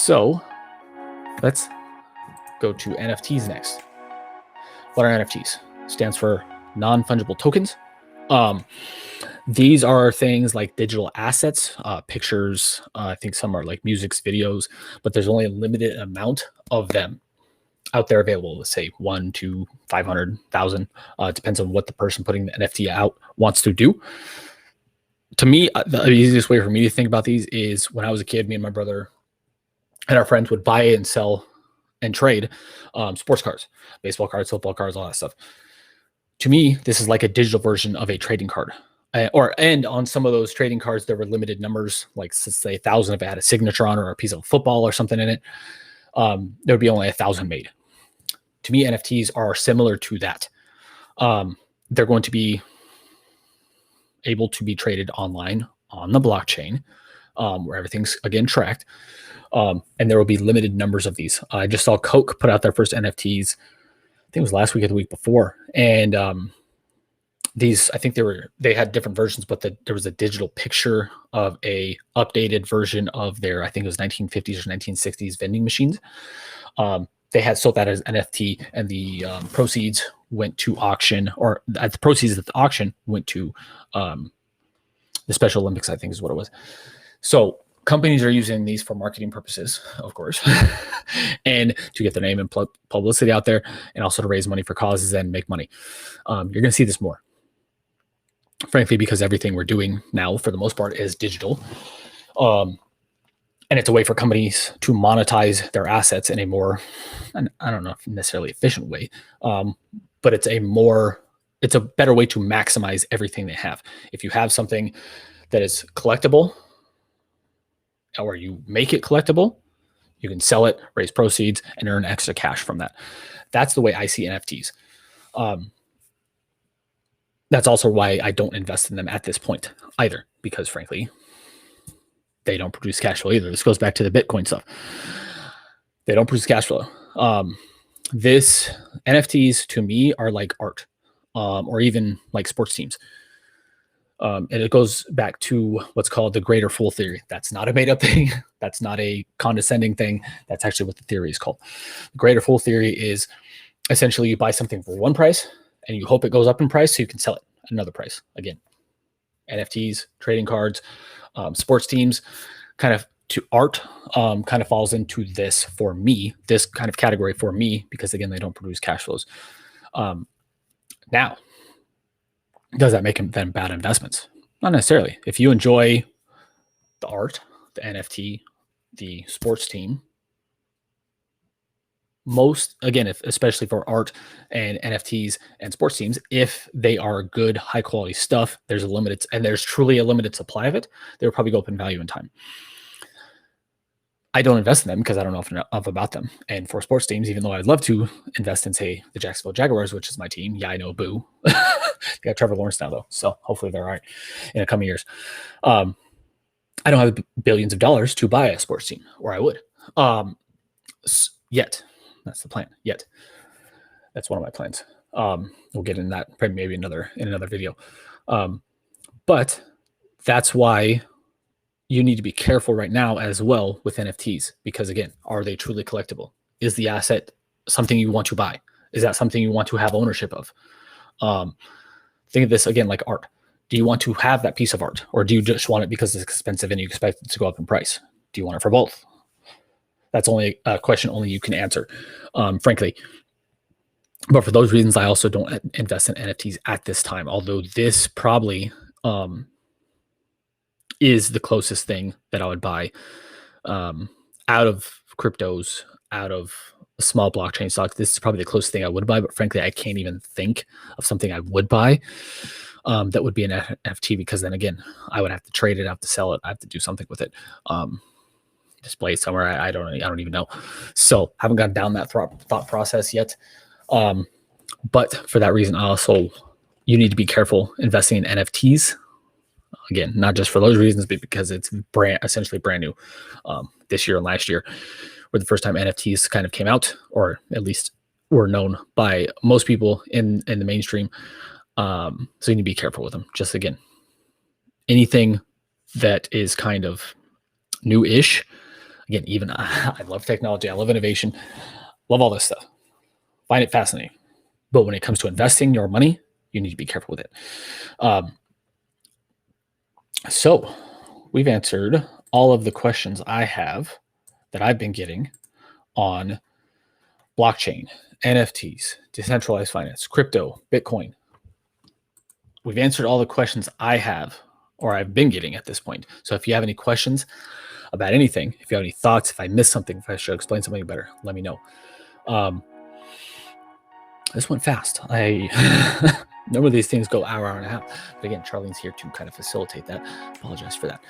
So let's go to NFTs next. What are NFTs? Stands for non-fungible tokens. These are things like digital assets, pictures. I think some are like musics, videos, but there's only a limited amount of them out there available. Let's say 1 to 500,000. Depends on what the person putting the NFT out wants to do. To me, the easiest way for me to think about these is when I was a kid, me and my brother and our friends would buy and sell and trade sports cards, baseball cards, football cards, all that stuff. To me, this is like a digital version of a trading card. And on some of those trading cards, there were limited numbers, like say 1,000 if it had a signature on it or a piece of football or something in it. There would be only 1,000 made. To me, NFTs are similar to that. They're going to be able to be traded online on the blockchain, where everything's again tracked. And there will be limited numbers of these. I just saw Coke put out their first NFTs. I think it was last week or the week before. And these, I think they had different versions, but there was a digital picture of a updated version of their, I think it was 1950s or 1960s vending machines. They had sold that as NFT, and the proceeds went to auction, or the proceeds of the auction went to the Special Olympics, I think is what it was. So companies are using these for marketing purposes, of course, and to get their name and publicity out there, and also to raise money for causes and make money. You're going to see this more, frankly, because everything we're doing now, for the most part, is digital. And it's a way for companies to monetize their assets in a more, I don't know if necessarily efficient way, but it's a better way to maximize everything they have. If you have something that is collectible, or you make it collectible, you can sell it, raise proceeds, and earn extra cash from that. That's the way I see NFTs. That's also why I don't invest in them at this point either, because frankly, they don't produce cash flow either. This goes back to the Bitcoin stuff. They don't produce cash flow. This NFTs to me are like art, or even like sports teams. And it goes back to what's called the greater fool theory. That's not a made up thing. That's not a condescending thing. That's actually what the theory is called. The greater fool theory is essentially you buy something for one price and you hope it goes up in price so you can sell it at another price. Again, NFTs, trading cards, sports teams, kind of to art, kind of falls into this for me, this kind of category for me, because again, they don't produce cash flows. Now, does that make them bad investments? Not necessarily. If you enjoy the art, the NFT, the sports team, especially for art and NFTs and sports teams, if they are good, high quality stuff, there's truly a limited supply of it, they'll probably go up in value in time. I don't invest in them because I don't know enough about them. And for sports teams, even though I'd love to invest in, say, the Jacksonville Jaguars, which is my team. Yeah, I know, boo. They got Trevor Lawrence now, though. So hopefully they're all right in the coming years. I don't have billions of dollars to buy a sports team, or I would. Yet. That's the plan. Yet. That's one of my plans. We'll get into that maybe in another video. But that's why you need to be careful right now as well with NFTs, because again, are they truly collectible? Is the asset something you want to buy? Is that something you want to have ownership of? Think of this again like art. Do you want to have that piece of art, or do you just want it because it's expensive and you expect it to go up in price? Do you want it for both? That's only a question only you can answer, frankly. But for those reasons, I also don't invest in NFTs at this time, although this probably is the closest thing that I would buy out of cryptos, out of small blockchain stocks. This is probably the closest thing I would buy, but frankly, I can't even think of something I would buy that would be an NFT, because then again, I would have to trade it, I have to sell it, I have to do something with it, display it somewhere. I don't even know. So haven't gone down that thought process yet. But for that reason, you need to be careful investing in NFTs. Again, not just for those reasons, but because it's essentially brand new. This year and last year were the first time NFTs kind of came out, or at least were known by most people in the mainstream. So you need to be careful with them. Just again, anything that is kind of new-ish, Again, even I love technology. I love innovation. Love all this stuff. Find it fascinating. But when it comes to investing your money, you need to be careful with it. So we've answered all of the questions I have that I've been getting on blockchain, NFTs, decentralized finance, crypto, Bitcoin. We've answered all the questions I have or I've been getting at this point. So if you have any questions about anything, if you have any thoughts, if I missed something, if I should explain something better, let me know. This went fast. Normally these things go hour and a half. But again, Charlene's here to kind of facilitate that. Apologize for that.